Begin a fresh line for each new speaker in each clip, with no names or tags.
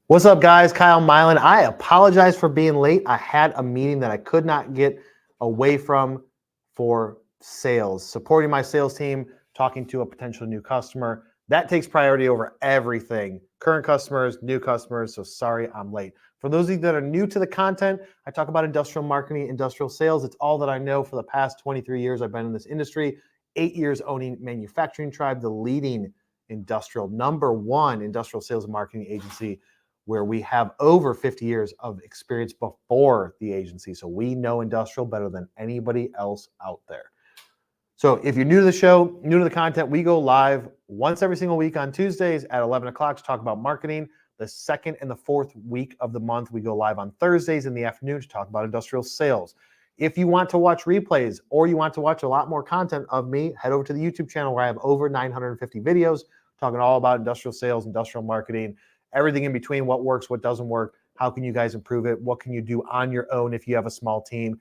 What's up, guys? Kyle Milan. I apologize for being late. I had a meeting that I could not get away from for sales, supporting my sales team, talking to a potential new customer. That takes priority over everything. Current customers, new customers. So sorry I'm late. For those of you that are new to the content, I talk about industrial marketing, industrial sales. It's all that I know for the past 23 years. I've been in this industry, 8 years owning MFG Tribe, the leading #1 industrial sales and marketing agency, where we have over 50 years of experience before the agency. So we know industrial better than anybody else out there. So if you're new to the show, new to the content, we go live once every single week on Tuesdays at 11 o'clock to talk about marketing. The second and the fourth week of the month, we go live on Thursdays in the afternoon to talk about industrial sales. If you want to watch replays or you want to watch a lot more content of me, head over to the YouTube channel where I have over 950 videos talking all about industrial sales, industrial marketing, everything in between, what works, what doesn't work, how can you guys improve it, what can you do on your own if you have a small team,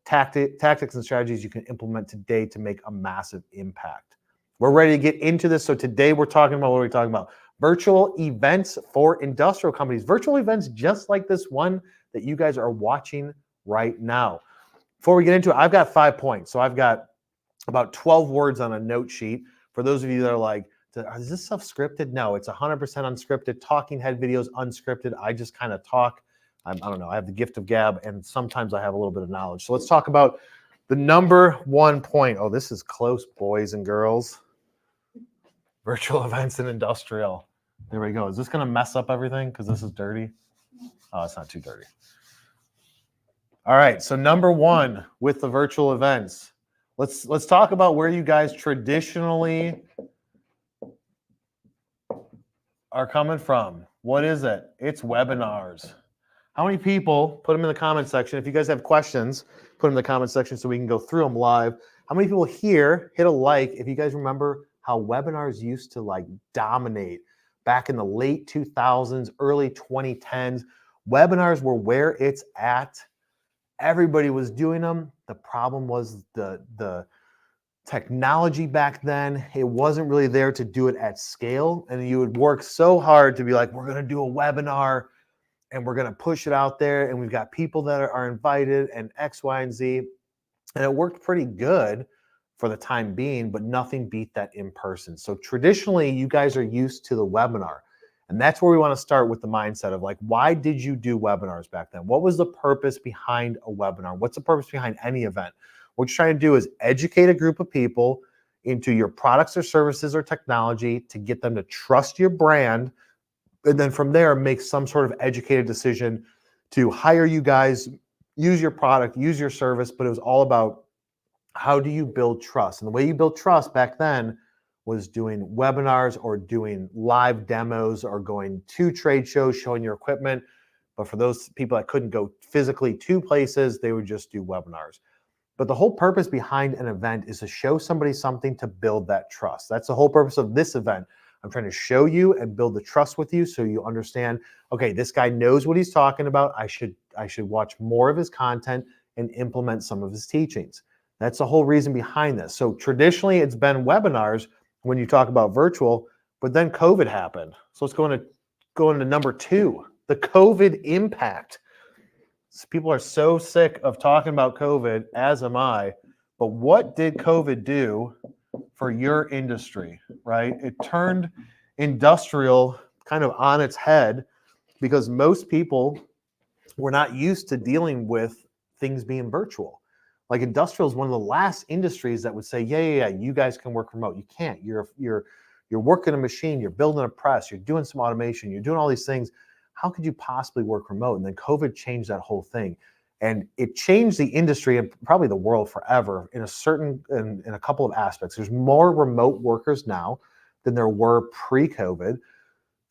tactics and strategies you can implement today to make a massive impact. We're ready to get into this. So today we're talking about, what are we talking about? Virtual events for industrial companies, virtual events just like this one that you guys are watching right now. Before we get into it, I've got 5 points. So I've got about 12 words on a note sheet. For those of you that are like, is this stuff scripted? No, it's 100% unscripted. Talking head videos, unscripted. I just kind of talk. I don't know. I have the gift of gab, and sometimes I have a little bit of knowledge. So let's talk about the #1 point. Oh, this is close, boys and girls. Virtual events in industrial. There we go. Is this going to mess up everything because this is dirty? Oh, it's not too dirty. All right. So #1 with the virtual events. Let's talk about where you guys traditionally are coming from. What is it? It's webinars. How many people, put them in the comment section. If you guys have questions, put them in the comment section so we can go through them live. How many people here hit a like if you guys remember how webinars used to like dominate back in the late 2000s, early 2010s? Webinars were where it's at. Everybody was doing them. The problem was the technology back then, it wasn't really there to do it at scale. And you would work so hard to be like, we're going to do a webinar and we're going to push it out there. And we've got people that are invited and X, Y, and Z. And it worked pretty good for the time being, but nothing beat that in person. So traditionally, you guys are used to the webinar. And that's where we want to start with the mindset of like, why did you do webinars back then? What was the purpose behind a webinar? What's the purpose behind any event? What you're trying to do is educate a group of people into your products or services or technology to get them to trust your brand. And then from there, make some sort of educated decision to hire you guys, use your product, use your service. But it was all about how do you build trust? And the way you built trust back then was doing webinars or doing live demos or going to trade shows, showing your equipment. But for those people that couldn't go physically to places, they would just do webinars. But the whole purpose behind an event is to show somebody something to build that trust. That's the whole purpose of this event. I'm trying to show you and build the trust with you so you understand, okay, this guy knows what he's talking about. I should watch more of his content and implement some of his teachings. That's the whole reason behind this. So traditionally, it's been webinars when you talk about virtual, but then COVID happened. So let's go into #2, the COVID impact. People are so sick of talking about COVID, as am I. But what did COVID do for your industry, right? It turned industrial kind of on its head because most people were not used to dealing with things being virtual. Like industrial is one of the last industries that would say, yeah, you guys can work remote. You can't. You're working a machine, you're building a press, you're doing some automation, you're doing all these things. How could you possibly work remote? And then COVID changed that whole thing. And it changed the industry and probably the world forever in a couple of aspects. There's more remote workers now than there were pre-COVID.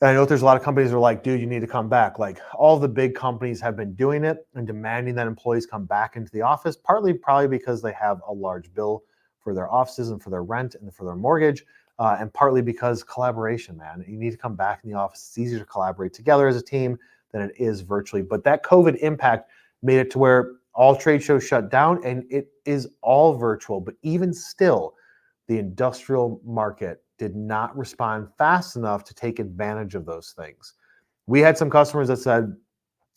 And I know there's a lot of companies that are like, dude, you need to come back. Like all the big companies have been doing it and demanding that employees come back into the office, partly probably because they have a large bill for their offices and for their rent and for their mortgage. And partly because collaboration, man. You need to come back in the office. It's easier to collaborate together as a team than it is virtually. But that COVID impact made it to where all trade shows shut down and it is all virtual. But even still, the industrial market did not respond fast enough to take advantage of those things. We had some customers that said,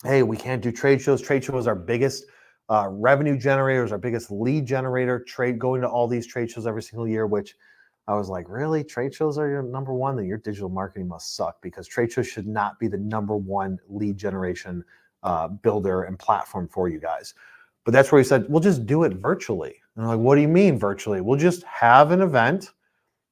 hey, we can't do trade shows. Trade shows are our biggest revenue generators, our biggest lead generator. Going to all these trade shows every single year, which I was like, really? Trade shows are your number one? Then your digital marketing must suck, because trade shows should not be the number one lead generation builder and platform for you guys. But that's where he said, we'll just do it virtually. And I'm like, what do you mean virtually? We'll just have an event,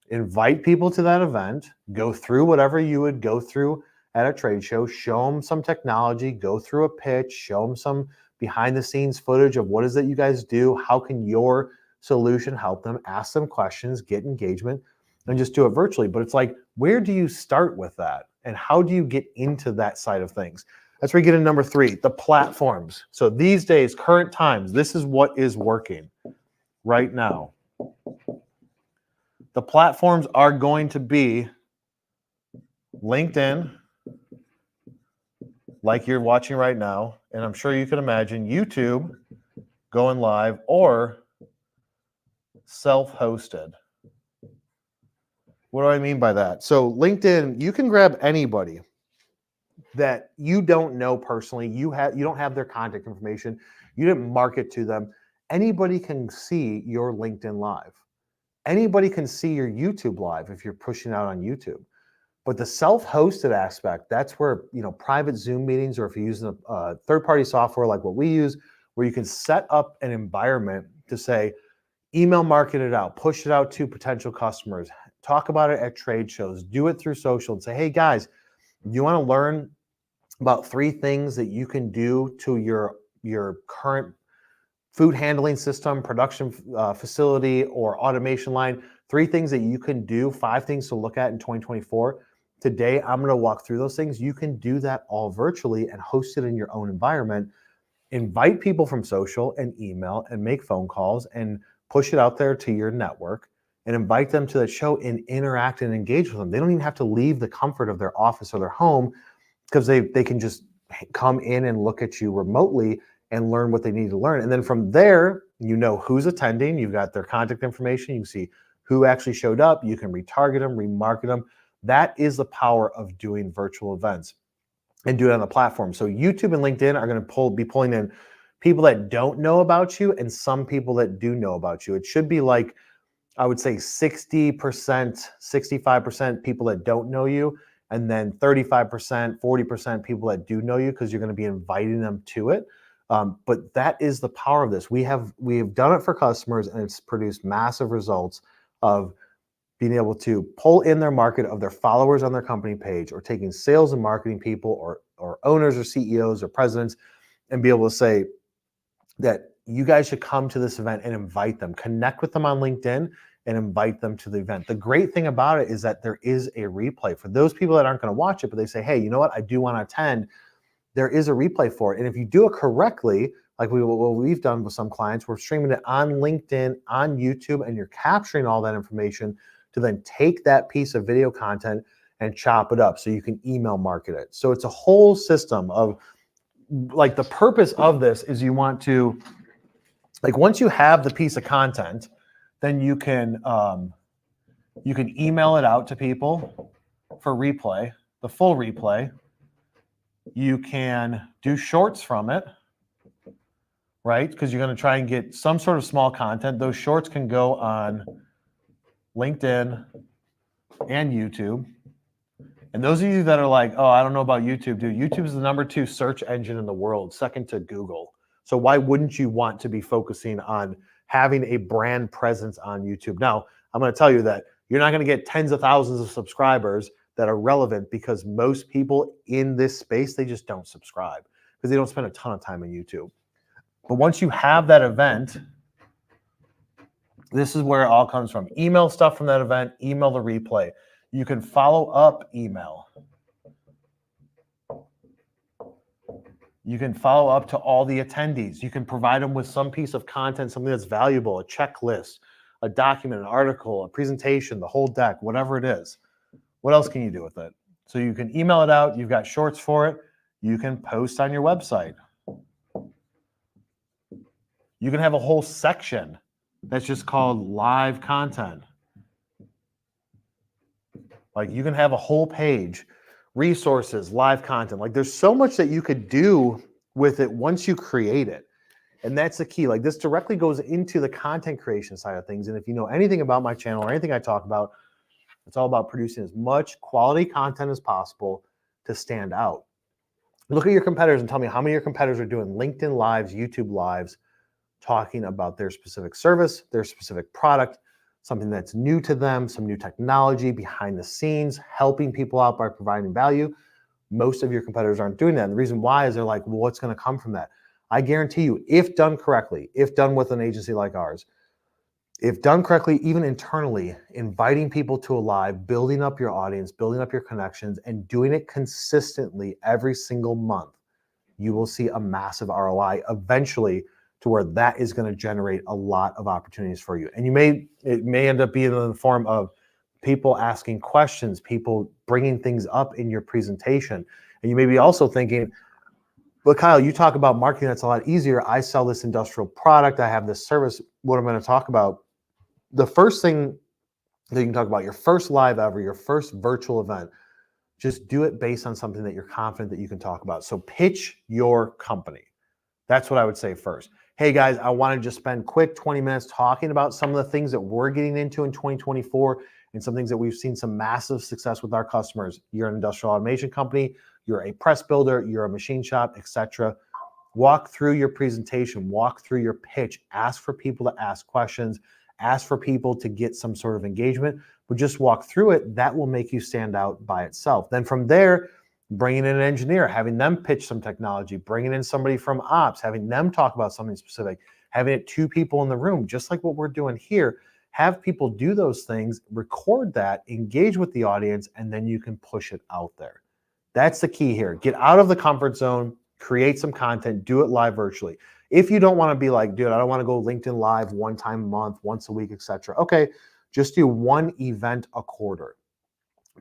invite people to that event, go through whatever you would go through at a trade show, show them some technology, go through a pitch, show them some behind the scenes footage of what is it you guys do, how can your solution help them, ask them questions, get engagement, and just do it virtually. But it's like, where do you start with that? And how do you get into that side of things? That's where you get into number 3, the platforms. So these days, current times, this is what is working right now. The platforms are going to be LinkedIn, like you're watching right now, and I'm sure you can imagine YouTube going live, or self-hosted. What do I mean by that? So LinkedIn, you can grab anybody that you don't know personally. You don't have their contact information. You didn't market to them. Anybody can see your LinkedIn live. Anybody can see your YouTube live if you're pushing out on YouTube. But the self-hosted aspect, that's where, private Zoom meetings, or if you're using a third-party software like what we use, where you can set up an environment to say, email market it out, push it out to potential customers, talk about it at trade shows, do it through social, and say, hey guys, you want to learn about 3 things that you can do to your current food handling system, production facility, or automation line, 3 things that you can do, 5 things to look at in 2024. Today, I'm going to walk through those things. You can do that all virtually and host it in your own environment. Invite people from social and email and make phone calls and push it out there to your network and invite them to the show and interact and engage with them. They don't even have to leave the comfort of their office or their home, because they can just come in and look at you remotely and learn what they need to learn. And then from there, you know who's attending, you've got their contact information, you can see who actually showed up, you can retarget them, remarket them. That is the power of doing virtual events and do it on the platform. So YouTube and LinkedIn are going to be pulling in people that don't know about you and some people that do know about you. It should be like, I would say 60%, 65% people that don't know you, and then 35%, 40% people that do know you, because you're going to be inviting them to it. But that is the power of this. We have done it for customers, and it's produced massive results of being able to pull in their market of their followers on their company page, or taking sales and marketing people or owners or CEOs or presidents, and be able to say that you guys should come to this event and invite them, connect with them on LinkedIn and invite them to the event. The great thing about it is that there is a replay for those people that aren't going to watch it, but they say, hey, you know what? I do want to attend. There is a replay for it. And if you do it correctly, like what we've done with some clients, we're streaming it on LinkedIn, on YouTube, and you're capturing all that information to then take that piece of video content and chop it up so you can email market it. So it's a whole system of, like, the purpose of this is you want to, like, once you have the piece of content, then you can email it out to people for replay, the full replay. You can do shorts from it, right? Because you're going to try and get some sort of small content. Those shorts can go on LinkedIn and YouTube. And those of you that are like, oh, I don't know about YouTube, dude, YouTube is the number 2 search engine in the world, second to Google. So why wouldn't you want to be focusing on having a brand presence on YouTube? Now, I'm going to tell you that you're not going to get tens of thousands of subscribers that are relevant, because most people in this space, they just don't subscribe because they don't spend a ton of time on YouTube. But once you have that event, this is where it all comes from. Email stuff from that event, email the replay. You can follow up email. You can follow up to all the attendees. You can provide them with some piece of content, something that's valuable, a checklist, a document, an article, a presentation, the whole deck, whatever it is. What else can you do with it? So you can email it out. You've got shorts for it. You can post on your website. You can have a whole section that's just called live content. Like, you can have a whole page resources, live content. Like there's so much that you could do with it once you create it. And that's the key. Like this directly goes into the content creation side of things. And if you know anything about my channel or anything I talk about, it's all about producing as much quality content as possible to stand out. Look at your competitors and tell me how many of your competitors are doing LinkedIn Lives, YouTube Lives, talking about their specific service, their specific product, something that's new to them, some new technology behind the scenes, helping people out by providing value. Most of your competitors aren't doing that. And the reason why is they're like, well, what's going to come from that? I guarantee you, if done correctly, if done with an agency like ours, if done correctly, even internally, inviting people to a live, building up your audience, building up your connections, and doing it consistently every single month, you will see a massive ROI eventually to where that is going to generate a lot of opportunities for you. And it may end up being in the form of people asking questions, people bringing things up in your presentation. And you may be also thinking, but Kyle, you talk about marketing, that's a lot easier. I sell this industrial product. I have this service. What I'm going to talk about, the first thing that you can talk about, your first live ever, your first virtual event, just do it based on something that you're confident that you can talk about. So pitch your company. That's what I would say first. Hey guys, I want to just spend quick 20 minutes talking about some of the things that we're getting into in 2024 and some things that we've seen some massive success with our customers. You're an industrial automation company, you're a press builder, you're a machine shop, etc. Walk through your presentation, walk through your pitch, ask for people to ask questions, ask for people to get some sort of engagement, but just walk through it. That will make you stand out by itself. Then from there, bringing in an engineer, having them pitch some technology, bringing in somebody from ops, having them talk about something specific, having it two people in the room, just like what we're doing here. Have people do those things, record that, engage with the audience, and then you can push it out there. That's the key here. Get out of the comfort zone, create some content, do it live virtually. If you don't want to be like, dude, I don't want to go LinkedIn Live one time a month, once a week, etc. Okay, just do one event a quarter.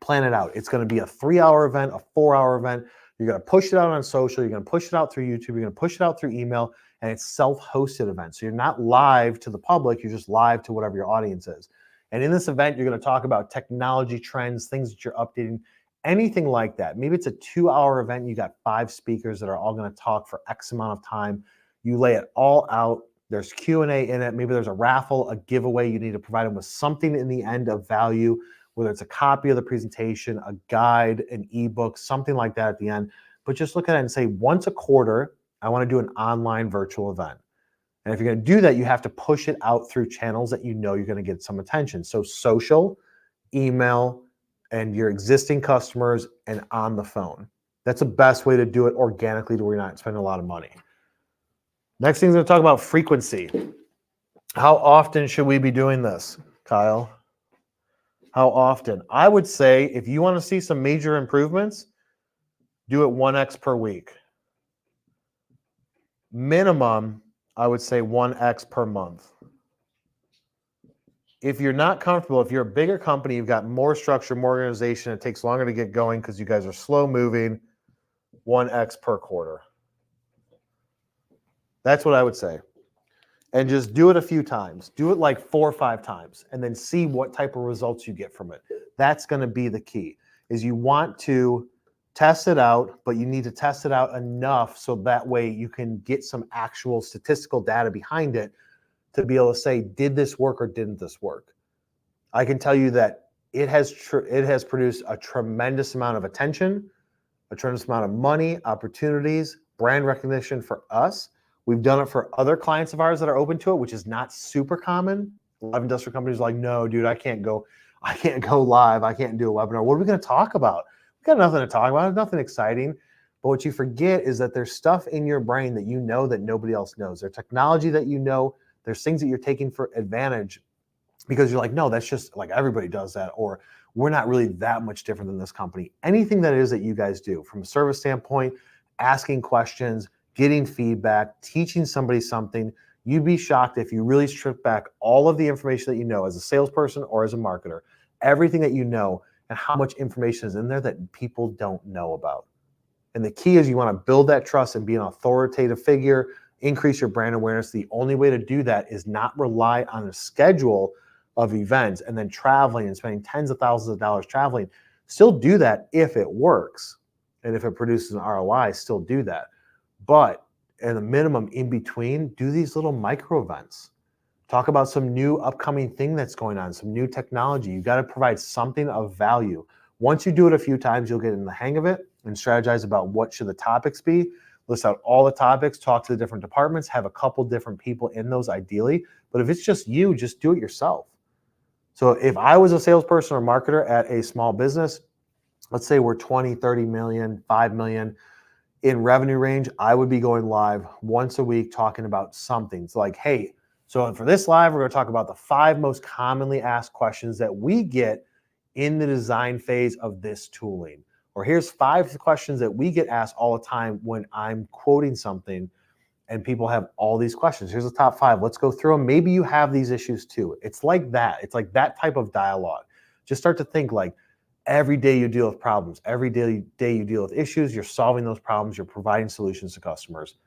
Plan it out. It's going to be a 3-hour event, a 4-hour event. You're going to push it out on social. You're going to push it out through YouTube. You're going to push it out through email, and it's self-hosted event. So you're not live to the public. You're just live to whatever your audience is. And in this event, you're going to talk about technology trends, things that you're updating, anything like that. Maybe it's a 2-hour event. You got 5 speakers that are all going to talk for X amount of time. You lay it all out. There's Q&A in it. Maybe there's a raffle, a giveaway. You need to provide them with something in the end of value, whether it's a copy of the presentation, a guide, an ebook, something like that at the end. But just look at it and say, once a quarter, I want to do an online virtual event. And if you're going to do that, you have to push it out through channels that you know you're going to get some attention. So social, email, and your existing customers, and on the phone. That's the best way to do it organically to where you're not spending a lot of money. Next thing is going to talk about frequency. How often should we be doing this, Kyle? How often? I would say if you want to see some major improvements, do it 1x per week. Minimum, I would say 1x per month. If you're not comfortable, if you're a bigger company, you've got more structure, more organization, it takes longer to get going because you guys are slow moving, 1x per quarter. That's what I would say. And just do it a few times. Do it like 4 or 5 times and then see what type of results you get from it. That's going to be the key, is you want to test it out, but you need to test it out enough so that way you can get some actual statistical data behind it to be able to say, did this work or didn't this work? I can tell you that it has produced a tremendous amount of attention, a tremendous amount of money, opportunities, brand recognition for us. We've done it for other clients of ours that are open to it, which is not super common. A lot of industrial companies are like, no, dude, I can't go live. I can't do a webinar. What are we going to talk about? We got nothing to talk about. Nothing exciting. But what you forget is that there's stuff in your brain that you know that nobody else knows. There's technology that you know. There's things that you're taking for advantage because you're like, no, that's just like everybody does that. Or we're not really that much different than this company. Anything that it is that you guys do from a service standpoint, asking questions, getting feedback, teaching somebody something, you'd be shocked if you really strip back all of the information that you know as a salesperson or as a marketer, everything that you know and how much information is in there that people don't know about. And the key is you want to build that trust and be an authoritative figure, increase your brand awareness. The only way to do that is not rely on a schedule of events and then traveling and spending tens of thousands of dollars traveling. Still do that if it works. And if it produces an ROI, still do that. But at a minimum in between, do these little micro events. Talk about some new upcoming thing that's going on, some new technology. You got to provide something of value. Once you do it a few times, you'll get in the hang of it and strategize about what should the topics be. List out all the topics, talk to the different departments, have a couple different people in those ideally. But if it's just you, just do it yourself. So if I was a salesperson or marketer at a small business, let's say we're 20, 30 million, 5 million in revenue range, I would be going live once a week talking about something. It's like, hey, so for this live, we're going to talk about the 5 most commonly asked questions that we get in the design phase of this tooling. Or here's 5 questions that we get asked all the time when I'm quoting something and people have all these questions. Here's the top 5. Let's go through them. Maybe you have these issues too. It's like that. It's like that type of dialogue. Just start to think like every day you deal with problems. Every day you deal with issues. You're solving those problems. You're providing solutions to customers.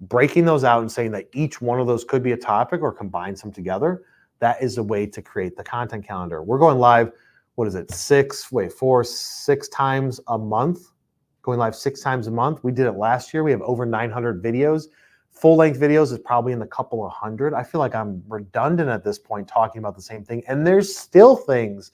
Breaking those out and saying that each one of those could be a topic or combine some together. That is a way to create the content calendar. We're going live, 6 times a month. Going live 6 times a month. We did it last year. We have over 900 videos. Full-length videos is probably in the couple of hundred. I feel like I'm redundant at this point talking about the same thing. And there's still things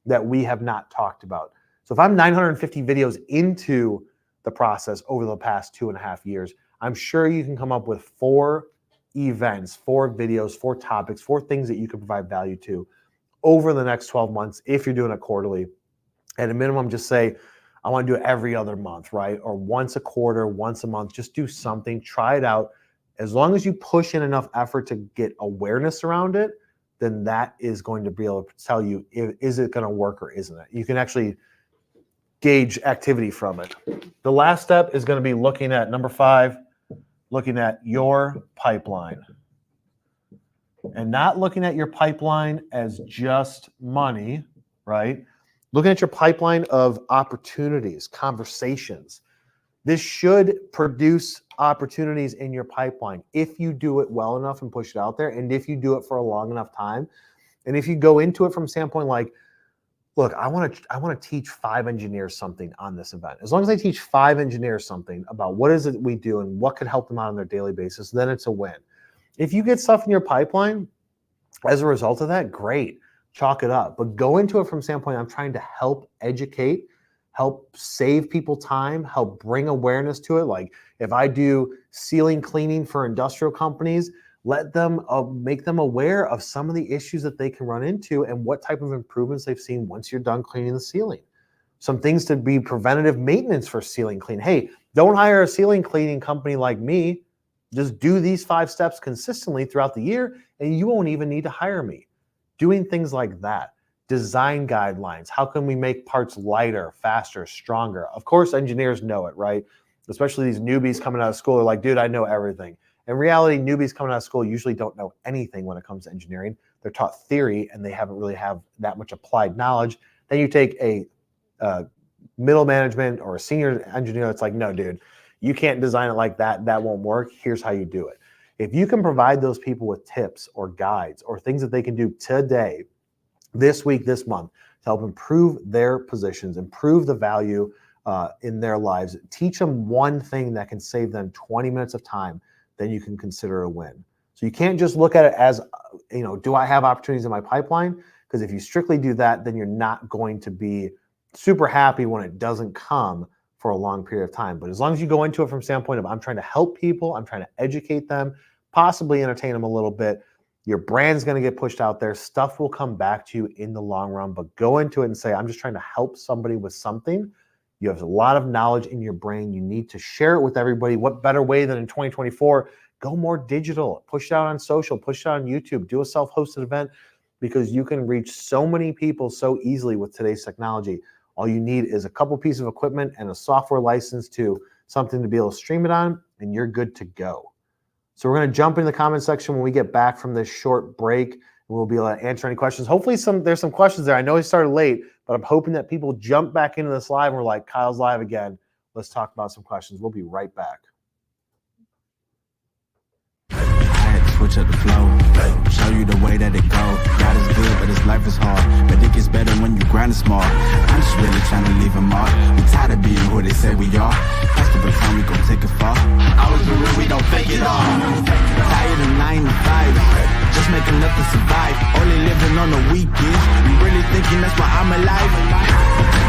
that we have not talked about. So if I'm 950 videos into the process over the past 2.5 years, I'm sure you can come up with 4 events, 4 videos, 4 topics, 4 things that you can provide value to over the next 12 months if you're doing it quarterly. At a minimum, just say, I want to do it every other month, right? Or once a quarter, once a month, just do something, try it out. As long as you push in enough effort to get awareness around it, then that is going to be able to tell you, is it going to work or isn't it? You can actually gauge activity from it. The last step is going to be looking at number 5, looking at your pipeline. And not looking at your pipeline as just money, right? Looking at your pipeline of opportunities, conversations. This should produce opportunities in your pipeline if you do it well enough and push it out there, and if you do it for a long enough time. And if you go into it from a standpoint like, look, I want to teach 5 engineers something on this event. As long as I teach 5 engineers something about what is it we do and what could help them out on their daily basis, then it's a win. If you get stuff in your pipeline as a result of that, great, chalk it up. But go into it from a standpoint, I'm trying to help educate, help save people time, help bring awareness to it. Like if I do ceiling cleaning for industrial companies, let them make them aware of some of the issues that they can run into and what type of improvements they've seen once you're done cleaning the ceiling. Some things to be preventative maintenance for ceiling clean. Hey, don't hire a ceiling cleaning company like me. Just do these 5 steps consistently throughout the year and you won't even need to hire me. Doing things like that. Design guidelines. How can we make parts lighter, faster, stronger? Of course, engineers know it, right? Especially these newbies coming out of school are like, dude, I know everything. In reality, newbies coming out of school usually don't know anything when it comes to engineering. They're taught theory and they haven't really have that much applied knowledge. Then you take a middle management or a senior engineer that's like, no, dude, you can't design it like that. That won't work. Here's how you do it. If you can provide those people with tips or guides or things that they can do today, this week, this month, to help improve their positions, improve the value in their lives, teach them one thing that can save them 20 minutes of time, then you can consider a win. So you can't just look at it as, do I have opportunities in my pipeline? Because if you strictly do that, then you're not going to be super happy when it doesn't come for a long period of time. But as long as you go into it from a standpoint of I'm trying to help people, I'm trying to educate them, possibly entertain them a little bit, your brand's going to get pushed out there. Stuff will come back to you in the long run, but go into it and say, I'm just trying to help somebody with something. You have a lot of knowledge in your brain. You need to share it with everybody. What better way than in 2024? Go more digital, push it out on social, push it out on YouTube, do a self-hosted event because you can reach so many people so easily with today's technology. All you need is a couple pieces of equipment and a software license to something to be able to stream it on, and you're good to go. So we're going to jump in the comment section when we get back from this short break, and we'll be able to answer any questions. Hopefully there's some questions there. I know he started late, but I'm hoping that people jump back into this live and we're like, Kyle's live again. Let's talk about some questions. We'll be right back.
switch up the flow. Show you the way that it go. God is good, but his life is hard. But it gets better when you grind it smart. I'm just really trying to leave a mark. We tired of being who they say we are. That's the become, we gon' take it far. Always be real, we don't fake it all. Tired of 9 to 5. Just make enough to survive. Only living on the weekends. You really thinking that's why I'm alive?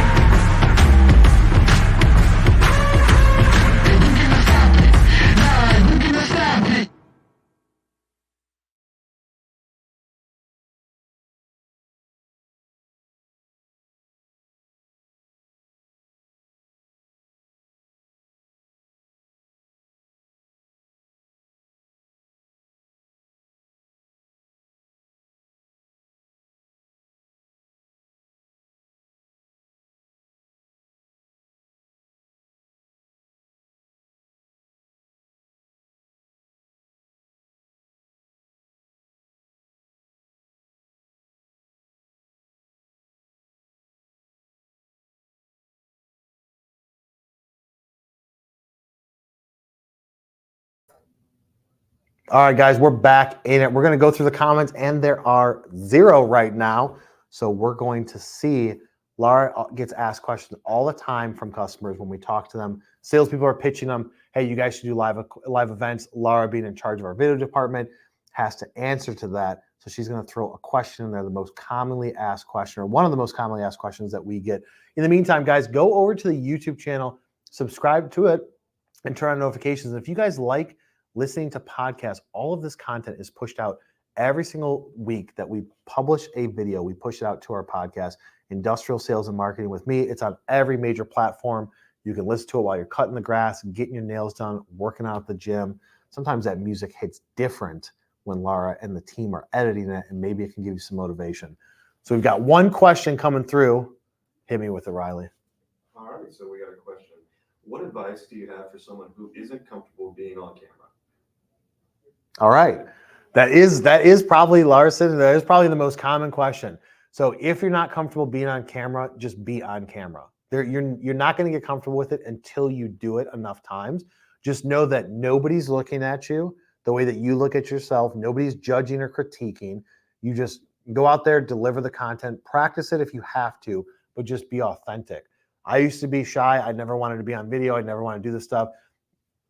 All right, guys, we're back in it. We're going to go through the comments, and there are 0 right now. So we're going to see. Laura gets asked questions all the time from customers when we talk to them. Salespeople are pitching them, hey, you guys should do live events. Laura, being in charge of our video department, has to answer to that. So she's going to throw a question in there, the most commonly asked question, or one of the most commonly asked questions that we get. In the meantime, guys, go over to the YouTube channel, subscribe to it, and turn on notifications. And if you guys like listening to podcasts, all of this content is pushed out every single week that we publish a video. We push it out to our podcast, Industrial Sales and Marketing with me. It's on every major platform. You can listen to it while you're cutting the grass, getting your nails done, working out at the gym. Sometimes that music hits different when Laura and the team are editing it, and maybe it can give you some motivation. So we've got one question coming through. Hit me with it, Riley.
All right, so we got a question. What advice do you have for someone who isn't comfortable being on camera?
All right. That is probably, Larson, that is probably the most common question. So if you're not comfortable being on camera, just be on camera. You're not going to get comfortable with it until you do it enough times. Just know that nobody's looking at you the way that you look at yourself. Nobody's judging or critiquing. You just go out there, deliver the content, practice it if you have to, but just be authentic. I used to be shy. I never wanted to be on video. I never wanted to do this stuff.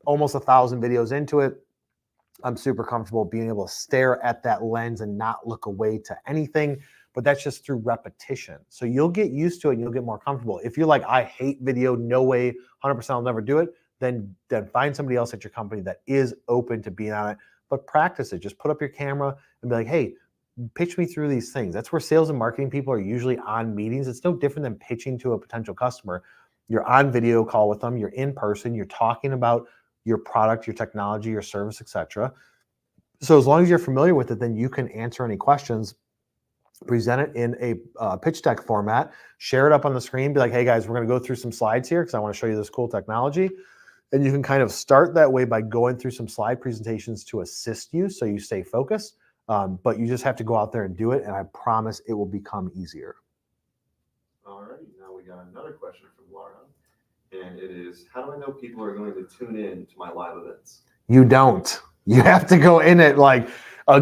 Almost 1,000 videos into it, I'm super comfortable being able to stare at that lens and not look away to anything, but that's just through repetition. So you'll get used to it and you'll get more comfortable. If you're like, I hate video, no way, 100% I'll never do it, then find somebody else at your company that is open to being on it, but practice it. Just put up your camera and be like, hey, pitch me through these things. That's where sales and marketing people are usually on meetings. It's no different than pitching to a potential customer. You're on video call with them, you're in person, you're talking about your product, your technology, your service, etc. So as long as you're familiar with it, then you can answer any questions, present it in a pitch deck format, share it up on the screen, be like, hey guys, we're going to go through some slides here because I want to show you this cool technology. And you can kind of start that way by going through some slide presentations to assist you so you stay focused. But you just have to go out there and do it, and I promise it will become easier.
All right, now we got another question from Laura. And it is, how do I know people are going to tune in to my live events?
You don't. You have to go in it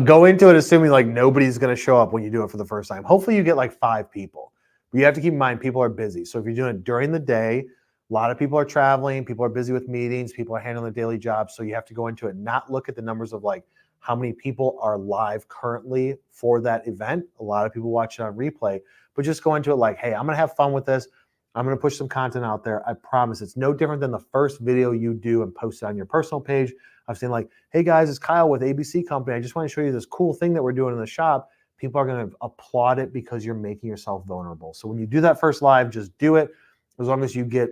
go into it assuming like nobody's going to show up when you do it for the first time. Hopefully you get like 5 people. But you have to keep in mind people are busy. So if you're doing it during the day, a lot of people are traveling, people are busy with meetings, people are handling their daily jobs. So you have to go into it, not look at the numbers of like how many people are live currently for that event. A lot of people watch it on replay, but just go into it like, hey, I'm going to have fun with this. I'm going to push some content out there. I promise it's no different than the first video you do and post it on your personal page. I've seen like, hey guys, it's Kyle with ABC Company. I just want to show you this cool thing that we're doing in the shop. People are going to applaud it because you're making yourself vulnerable. So when you do that first live, just do it. As long as you get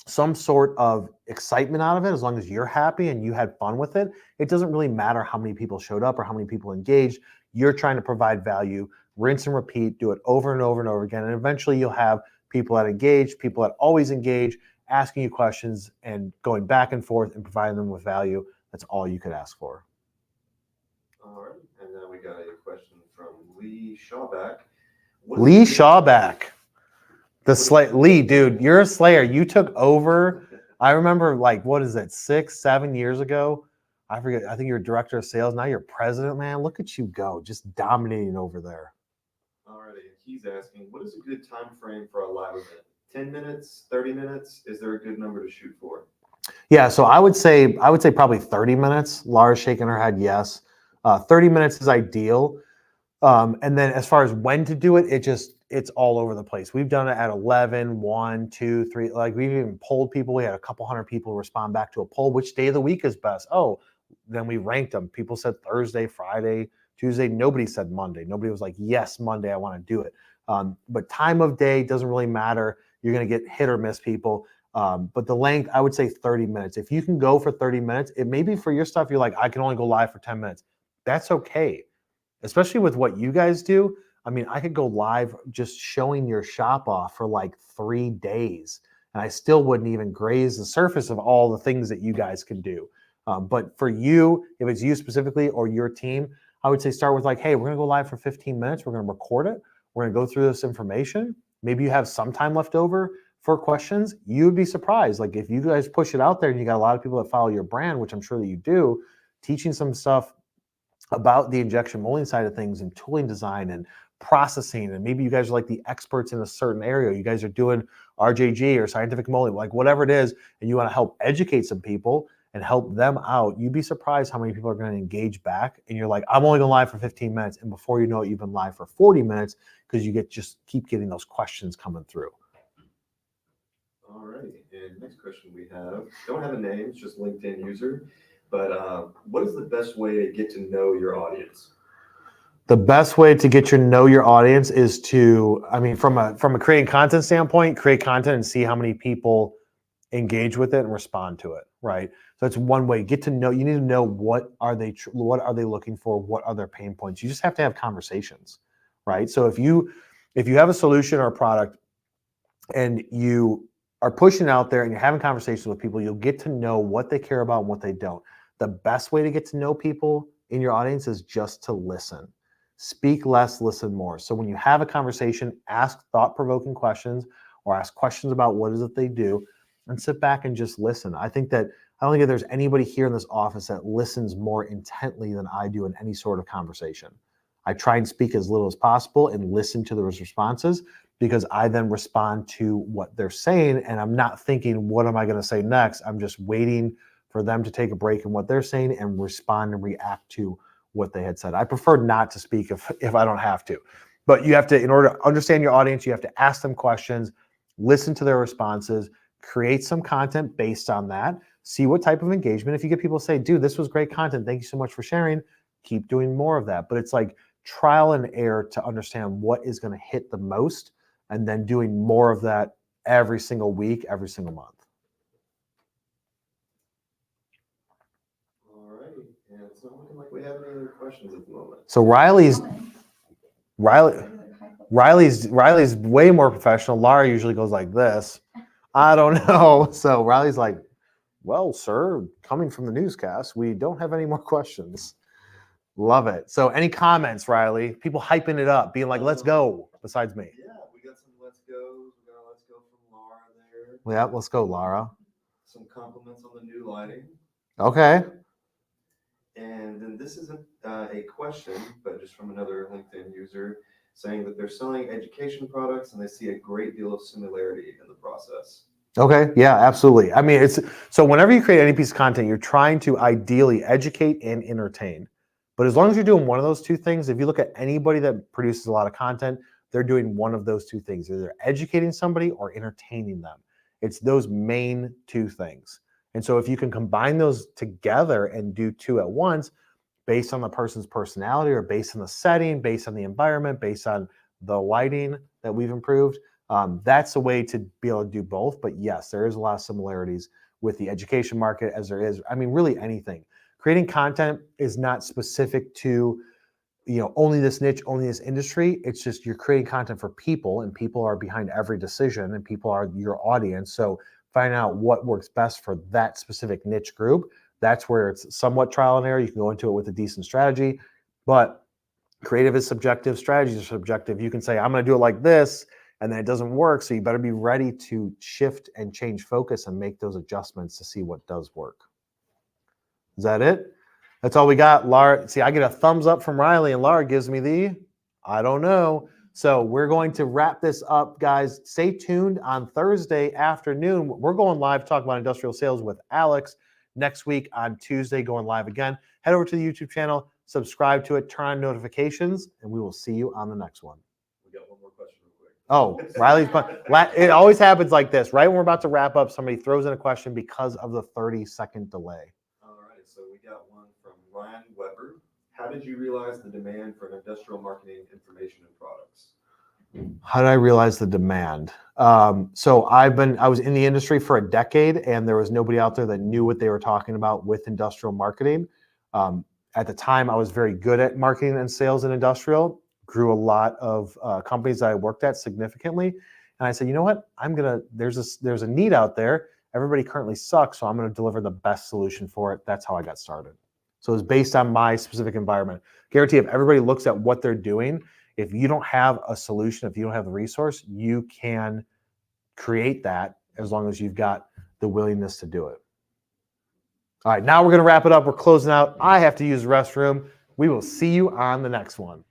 some sort of excitement out of it, as long as you're happy and you had fun with it, it doesn't really matter how many people showed up or how many people engaged. You're trying to provide value, rinse and repeat, do it over and over and over again. And eventually you'll have people that engage, people that always engage, asking you questions and going back and forth and providing them with value. That's all you could ask for.
All right, and then we got a question from Lee Shawback.
Lee Shawback. Lee, dude, you're a slayer. You took over. I remember like, what is it, 6, 7 years ago I forget. I think you're director of sales. Now you're president, man. Look at you go, just dominating over there.
Alrighty, he's asking, what is a good time frame for a live event? 10 minutes, 30 minutes? Is there a good number to shoot for?
Yeah, so I would say probably 30 minutes. Laura's shaking her head yes. 30 minutes is ideal. And then as far as when to do it, it's all over the place. We've done it at 11, 1, 2, 3. Like we've even polled people. We had a couple hundred people respond back to a poll. Which day of the week is best? Oh, then we ranked them. People said Thursday, Friday, Tuesday. Nobody said Monday. Nobody was like, yes, Monday, I want to do it. But time of day doesn't really matter. You're going to get hit or miss people. But the length, I would say 30 minutes. If you can go for 30 minutes, it may be for your stuff. You're like, I can only go live for 10 minutes. That's okay. Especially with what you guys do. I mean, I could go live just showing your shop off for like 3 days, and I still wouldn't even graze the surface of all the things that you guys can do. But for you, if it's you specifically or your team, I would say start with like, hey, we're gonna go live for 15 minutes. We're gonna record it. We're gonna go through this information. Maybe you have some time left over for questions. You'd be surprised. Like if you guys push it out there and you got a lot of people that follow your brand, which I'm sure that you do, teaching some stuff about the injection molding side of things and tooling design and processing, and maybe you guys are like the experts in a certain area. You guys are doing RJG or scientific molding, like whatever it is, and you want to help educate some people and help them out. You'd be surprised how many people are going to engage back. And you're like, I'm only going live for 15 minutes. And before you know it, you've been live for 40 minutes because you just keep getting those questions coming through.
All right. And next question we have, don't have a name, it's just LinkedIn user. But what is the best way to get to know your audience?
The best way to get to know your audience is to, I mean, from a creating content standpoint, create content and see how many people engage with it and respond to it, right? So that's one way. Get to know. You need to know what are they looking for? What are their pain points? You just have to have conversations, right? So if you have a solution or a product and you are pushing out there and you're having conversations with people, you'll get to know what they care about and what they don't. The best way to get to know people in your audience is just to listen. Speak less, listen more. So when you have a conversation, ask thought-provoking questions or ask questions about what is it they do and sit back and just listen. I don't think that there's anybody here in this office that listens more intently than I do in any sort of conversation. I try and speak as little as possible and listen to those responses because I then respond to what they're saying, and I'm not thinking, what am I going to say next? I'm just waiting for them to take a break in what they're saying and respond and react to what they had said. I prefer not to speak if I don't have to. But you have to, in order to understand your audience, you have to ask them questions, listen to their responses, create some content based on that, see what type of engagement. If you get people say, dude, this was great content, thank you so much for sharing, keep doing more of that. But it's like trial and error to understand what is going to hit the most, and then doing more of that every single week, every single month.
All right. And it's not looking like we have any other questions at the moment.
So Riley's way more professional. Laura usually goes like this. I don't know. So Riley's like, well, sir, coming from the newscast, we don't have any more questions. Love it. So any comments, Riley? People hyping it up, being like, let's go, besides me.
Yeah, we got some let's goes. We got a let's go from Laura there.
Yeah, let's go, Laura.
Some compliments on the new lighting.
Okay.
And then this isn't a question, but just from another LinkedIn user saying that they're selling education products and they see a great deal of similarity in the process.
Okay. Yeah, absolutely. I mean, so whenever you create any piece of content, you're trying to ideally educate and entertain. But as long as you're doing one of those two things, if you look at anybody that produces a lot of content, they're doing one of those two things. Either educating somebody or entertaining them. It's those main two things. And so if you can combine those together and do two at once, based on the person's personality or based on the setting, based on the environment, based on the lighting that we've improved, that's a way to be able to do both. But yes, there is a lot of similarities with the education market as there is, I mean, really anything. Creating content is not specific to, only this niche, only this industry. It's just you're creating content for people, and people are behind every decision, and people are your audience. So finding out what works best for that specific niche group, that's where it's somewhat trial and error. You can go into it with a decent strategy, but creative is subjective, strategies are subjective. You can say, I'm going to do it like this, and then it doesn't work. So you better be ready to shift and change focus and make those adjustments to see what does work. Is that it? That's all we got. Laura, see, I get a thumbs up from Riley, and Laura gives me the I don't know. So we're going to wrap this up, guys. Stay tuned on Thursday afternoon. We're going live talking about industrial sales with Alex. Next week on Tuesday, going live again. Head over to the YouTube channel, subscribe to it, turn on notifications, and we will see you on the next one.
We got one more question real quick.
Oh, Riley's it always happens like this. Right when we're about to wrap up, somebody throws in a question because of the 30-second delay.
All right, so we got one from Ryan Weber. How did you realize the demand for industrial marketing information and products?
How did I realize the demand? So I was in the industry for a decade, and there was nobody out there that knew what they were talking about with industrial marketing. At the time, I was very good at marketing and sales in industrial. Grew a lot of companies that I worked at significantly, and I said, you know what? There's a need out there. Everybody currently sucks, so I'm going to deliver the best solution for it. That's how I got started. So it was based on my specific environment. Guarantee if everybody looks at what they're doing, if you don't have a solution, if you don't have the resource, you can create that as long as you've got the willingness to do it. All right, now we're going to wrap it up. We're closing out. I have to use the restroom. We will see you on the next one.